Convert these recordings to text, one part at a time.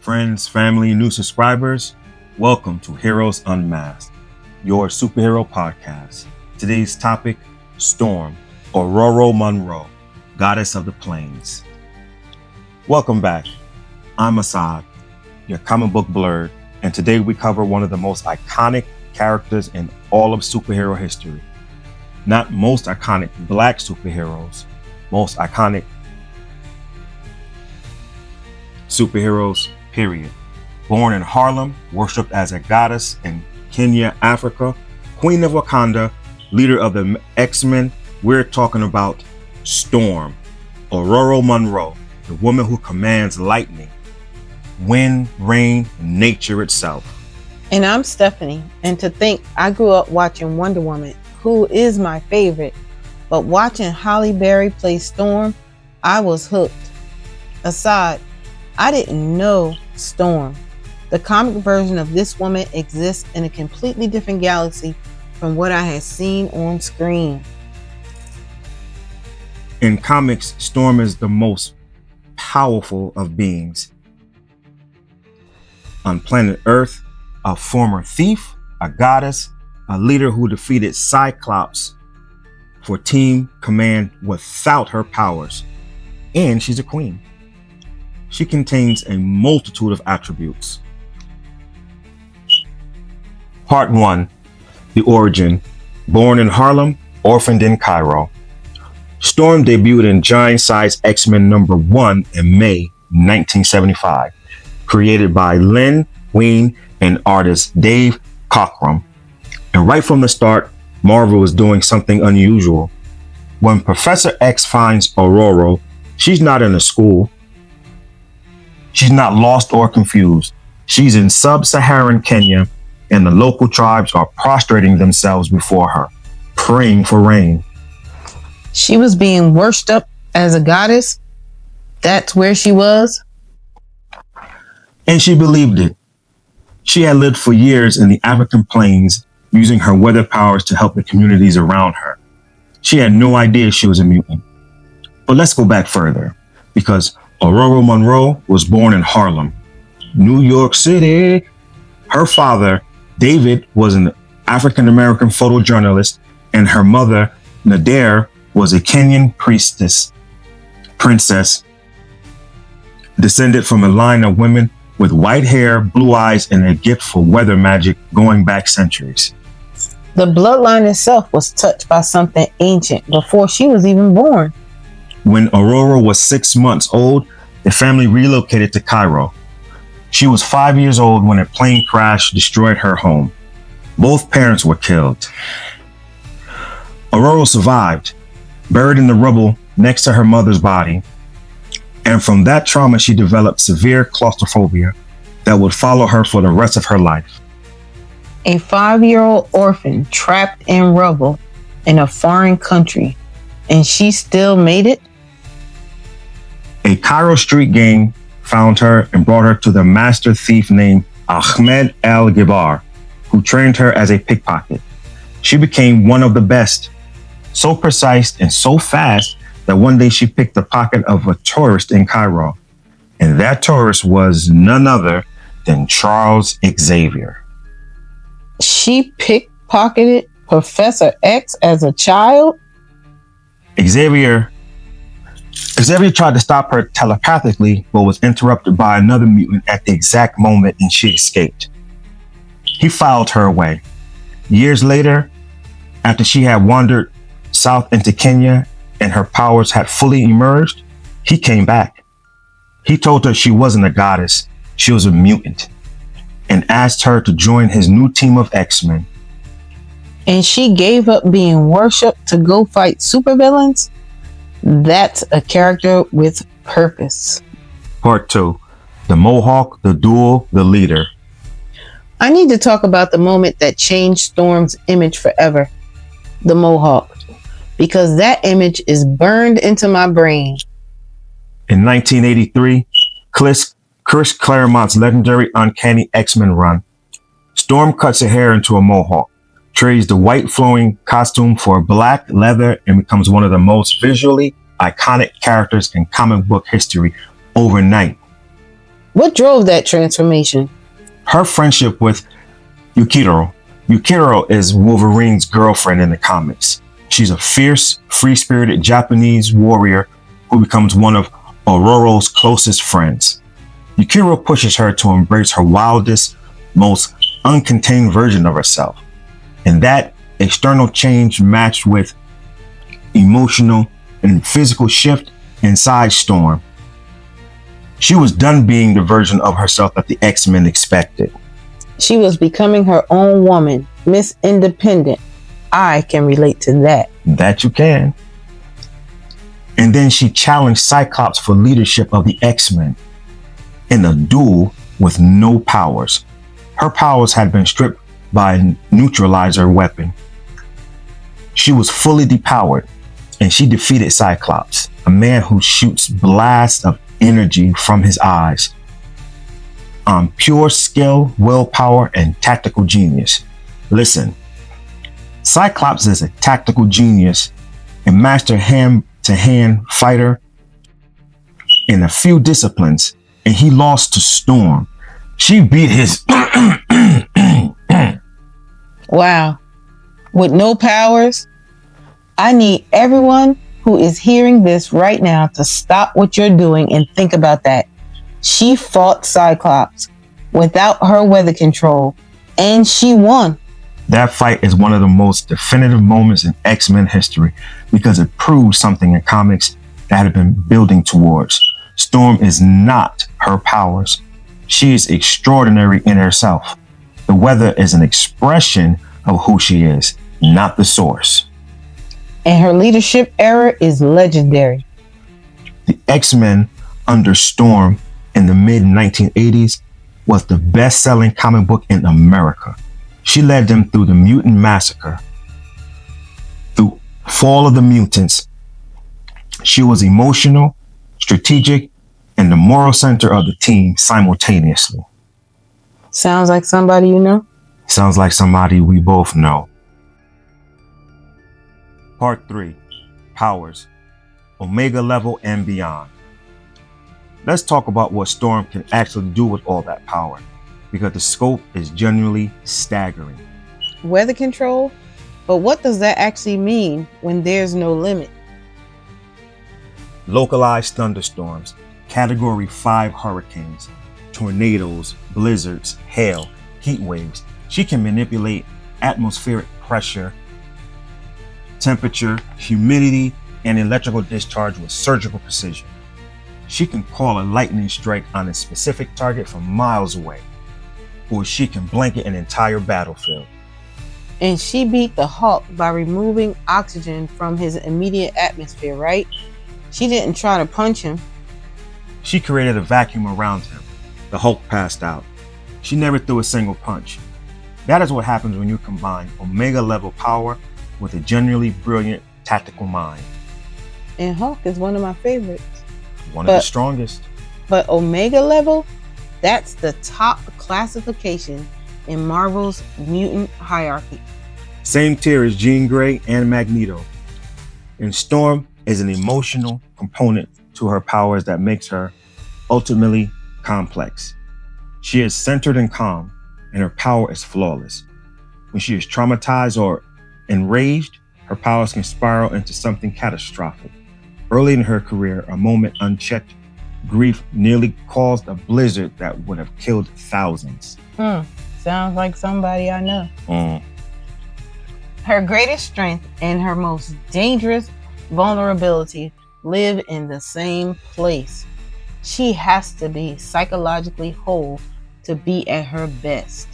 Friends, family, new subscribers, welcome to Heroes Unmasked, your superhero podcast. Today's topic, Storm, Ororo Munroe, Goddess of the Plains. Welcome back. I'm Assad, your comic book blurred, and today we cover one of the most iconic characters in all of superhero history. Not most iconic black superheroes, most iconic superheroes, period. Born in Harlem, worshipped as a goddess in Kenya, Africa, Queen of Wakanda, leader of the X-Men, we're talking about Storm, Ororo Munroe, the woman who commands lightning, wind, rain, and nature itself. And I'm Stephanie, and to think I grew up watching Wonder Woman, who is my favorite, but watching Halle Berry play Storm, I was hooked. Aside, I didn't know Storm. The comic version of this woman exists in a completely different galaxy from what I had seen on screen. In comics, Storm is the most powerful of beings. On planet Earth, a former thief, a goddess, a leader who defeated Cyclops for Team Command without her powers, and she's a queen. She contains a multitude of attributes. Part 1. The origin. Born in Harlem, orphaned in Cairo. Storm debuted in Giant Size X-Men number 1 in May 1975. Created by Len Wein and artist Dave Cockrum. And right from the start, Marvel was doing something unusual. When Professor X finds Ororo, she's not in a school. She's not lost or confused. She's in sub-Saharan Kenya, and the local tribes are prostrating themselves before her, praying for rain. She was being worshipped up as a goddess. That's where she was. And she believed it. She had lived for years in the African plains, using her weather powers to help the communities around her. She had no idea she was a mutant. But let's go back further, because Ororo Munroe was born in Harlem, New York City. Her father, David, was an African-American photojournalist, and her mother, Nader, was a Kenyan princess, descended from a line of women with white hair, blue eyes, and a gift for weather magic going back centuries. The bloodline itself was touched by something ancient before she was even born. When Ororo was 6 months old, the family relocated to Cairo. She was 5 years old when a plane crash destroyed her home. Both parents were killed. Ororo survived, buried in the rubble next to her mother's body. And from that trauma, she developed severe claustrophobia that would follow her for the rest of her life. A 5-year-old orphan trapped in rubble in a foreign country, and she still made it? A Cairo street gang found her and brought her to the master thief named Ahmed El Gibar, who trained her as a pickpocket. She became one of the best, so precise and so fast that one day she picked the pocket of a tourist in Cairo. And that tourist was none other than Charles Xavier. She pickpocketed Professor X as a child? Xavier tried to stop her telepathically, but was interrupted by another mutant at the exact moment, and she escaped. He filed her away. Years later, after she had wandered south into Kenya and her powers had fully emerged, he came back. He told her she wasn't a goddess, she was a mutant, and asked her to join his new team of X-Men. And she gave up being worshipped to go fight supervillains? That's a character with purpose. Part 2. The Mohawk, the Duel, the Leader. I need to talk about the moment that changed Storm's image forever. The Mohawk. Because that image is burned into my brain. In 1983, Chris Claremont's legendary Uncanny X-Men run, Storm cuts her hair into a mohawk, trades the white flowing costume for black leather, and becomes one of the most visually iconic characters in comic book history overnight. What drove that transformation? Her friendship with Yukiro. Yukiro is Wolverine's girlfriend in the comics. She's a fierce, free-spirited Japanese warrior who becomes one of Ororo's closest friends. Yukiro pushes her to embrace her wildest, most uncontained version of herself. And that external change matched with emotional and physical shift inside Storm. She was done being the version of herself that the X-Men expected. She was becoming her own woman, Miss Independent. I can relate to that. That you can. And then she challenged Cyclops for leadership of the X-Men in a duel with no powers. Her powers had been stripped by a neutralizer weapon. She was fully depowered, and she defeated Cyclops, a man who shoots blasts of energy from his eyes. On pure skill, willpower, and tactical genius. Listen, Cyclops is a tactical genius, a master hand-to-hand fighter in a few disciplines, and he lost to Storm. She beat his... Wow. With no powers? I need everyone who is hearing this right now to stop what you're doing and think about that. She fought Cyclops without her weather control, and she won. That fight is one of the most definitive moments in X-Men history because it proves something in comics that had been building towards. Storm is not her powers. She is extraordinary in herself. The weather is an expression of who she is, not the source. And her leadership era is legendary. The X-Men under Storm in the mid-1980s was the best-selling comic book in America. She led them through the Mutant Massacre, through Fall of the Mutants. She was emotional, strategic, and the moral center of the team simultaneously. Sounds like somebody you know? Sounds like somebody we both know. Part 3. Powers. Omega level and beyond. Let's talk about what Storm can actually do with all that power, because the scope is genuinely staggering. Weather control? But what does that actually mean when there's no limit? Localized thunderstorms, Category 5 hurricanes, tornadoes, blizzards, hail, heat waves. She can manipulate atmospheric pressure, temperature, humidity, and electrical discharge with surgical precision. She can call a lightning strike on a specific target from miles away, or she can blanket an entire battlefield. And she beat the Hulk by removing oxygen from his immediate atmosphere, right? She didn't try to punch him. She created a vacuum around him. The Hulk passed out. She never threw a single punch. That is what happens when you combine Omega level power with a genuinely brilliant tactical mind. And Hulk is one of my favorites. One of the strongest. But Omega level, that's the top classification in Marvel's mutant hierarchy. Same tier as Jean Grey and Magneto. And Storm is an emotional component to her powers that makes her ultimately complex. She is centered and calm, and her power is flawless. When she is traumatized or enraged, her powers can spiral into something catastrophic. Early in her career, a moment unchecked grief nearly caused a blizzard that would have killed thousands. Sounds like somebody I know. Her greatest strength and her most dangerous vulnerability live in the same place. She has to be psychologically whole to be at her best.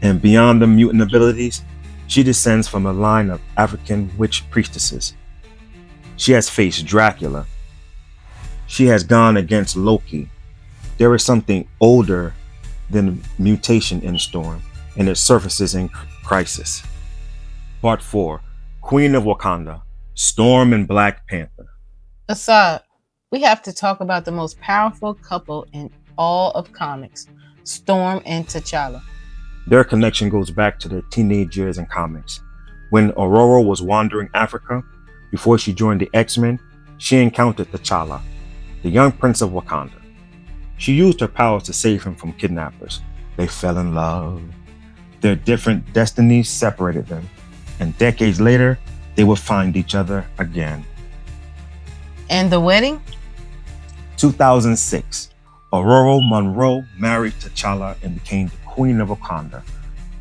And beyond the mutant abilities, she descends from a line of African witch priestesses. She has faced Dracula. She has gone against Loki. There is something older than mutation in Storm, and it surfaces in Crisis. Part 4. Queen of Wakanda, Storm and Black Panther. Aside, we have to talk about the most powerful couple in all of comics, Storm and T'Challa. Their connection goes back to their teenage years in comics. When Aurora was wandering Africa, before she joined the X-Men, she encountered T'Challa, the young prince of Wakanda. She used her powers to save him from kidnappers. They fell in love. Their different destinies separated them, and decades later, they would find each other again. And the wedding? 2006, Aurora Monroe married T'Challa and became the Queen of Wakanda,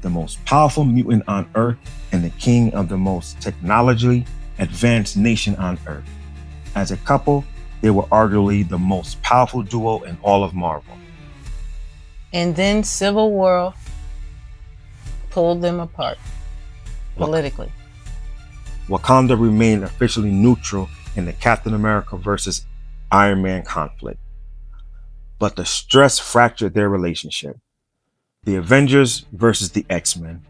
the most powerful mutant on Earth and the king of the most technologically advanced nation on Earth. As a couple, they were arguably the most powerful duo in all of Marvel. And then Civil War pulled them apart politically. Wakanda remained officially neutral in the Captain America versus Iron Man conflict. But the stress fractured their relationship. The Avengers versus the X-Men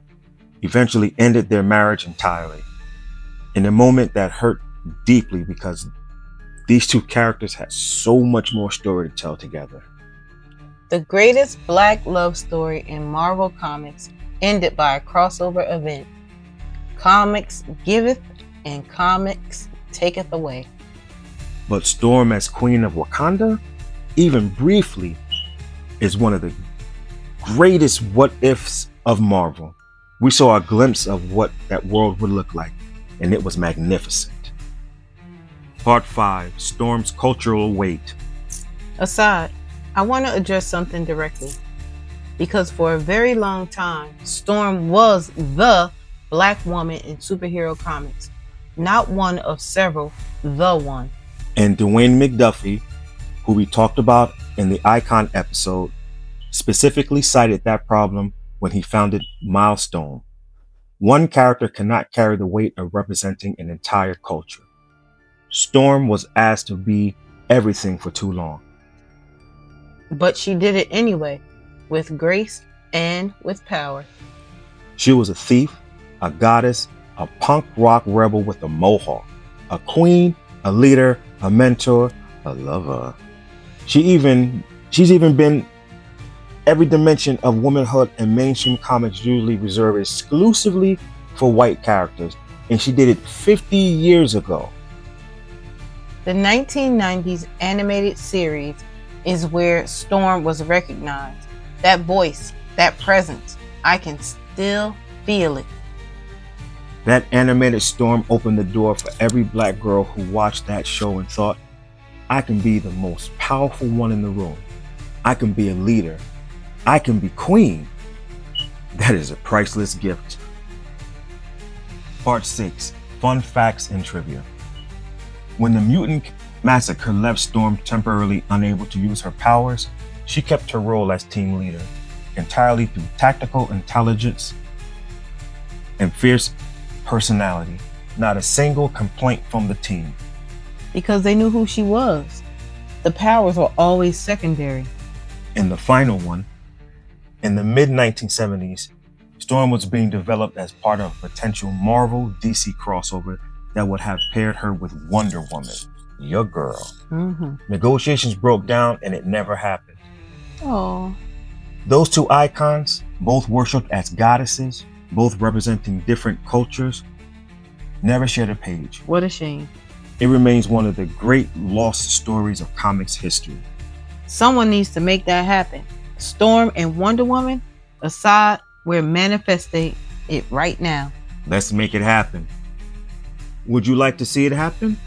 eventually ended their marriage entirely, in a moment that hurt deeply because these two characters had so much more story to tell together. The greatest Black love story in Marvel Comics ended by a crossover event. Comics giveth and comics taketh away. But Storm as Queen of Wakanda, even briefly, is one of the greatest what-ifs of Marvel. We saw a glimpse of what that world would look like, and it was magnificent. Part 5, Storm's cultural weight. Aside, I want to address something directly. Because for a very long time, Storm was the Black woman in superhero comics. Not one of several, the one. And Dwayne McDuffie, who we talked about in the Icon episode, specifically cited that problem when he founded Milestone. One character cannot carry the weight of representing an entire culture. Storm was asked to be everything for too long. But she did it anyway, with grace and with power. She was a thief, a goddess, a punk rock rebel with a mohawk, a queen, a leader, a mentor, a lover. She's even been every dimension of womanhood in mainstream comics usually reserved exclusively for white characters, and she did it 50 years ago. The 1990s animated series is where Storm was recognized. That voice, that presence, I can still feel it. That animated Storm opened the door for every Black girl who watched that show and thought, I can be the most powerful one in the room. I can be a leader. I can be queen. That is a priceless gift. Part 6, Fun Facts and Trivia. When the mutant massacre left Storm temporarily unable to use her powers, she kept her role as team leader, entirely through tactical intelligence and fierce personality. Not a single complaint from the team. Because they knew who she was. The powers were always secondary. In the final one, in the mid-1970s, Storm was being developed as part of a potential Marvel DC crossover that would have paired her with Wonder Woman, your girl. Negotiations broke down and it never happened. Oh. Those two icons, both worshipped as goddesses, both representing different cultures, never shared a page. What a shame. It remains one of the great lost stories of comics history. Someone needs to make that happen. Storm and Wonder Woman, aside, we're manifesting it right now. Let's make it happen. Would you like to see it happen?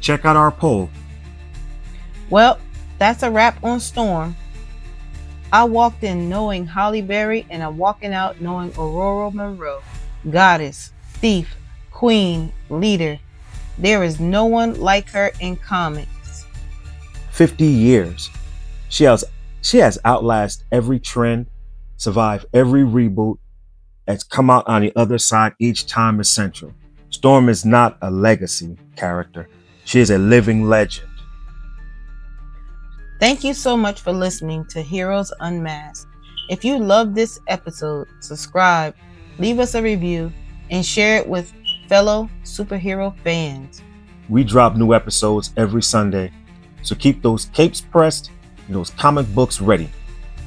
Check out our poll. Well, that's a wrap on Storm. I walked in knowing Halle Berry, and I'm walking out knowing Aurora Monroe. Goddess, thief, queen, leader. There is no one like her in comics. 50 years. She has outlasted every trend, survived every reboot, has come out on the other side each time essential. Storm is not a legacy character. She is a living legend. Thank you so much for listening to Heroes Unmasked. If you love this episode, subscribe, leave us a review, and share it with fellow superhero fans. We drop new episodes every Sunday, so keep those capes pressed and those comic books ready.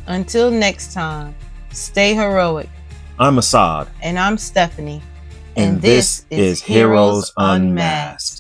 Until next time, stay heroic. I'm Assad. And I'm Stephanie. And this is Heroes Unmasked.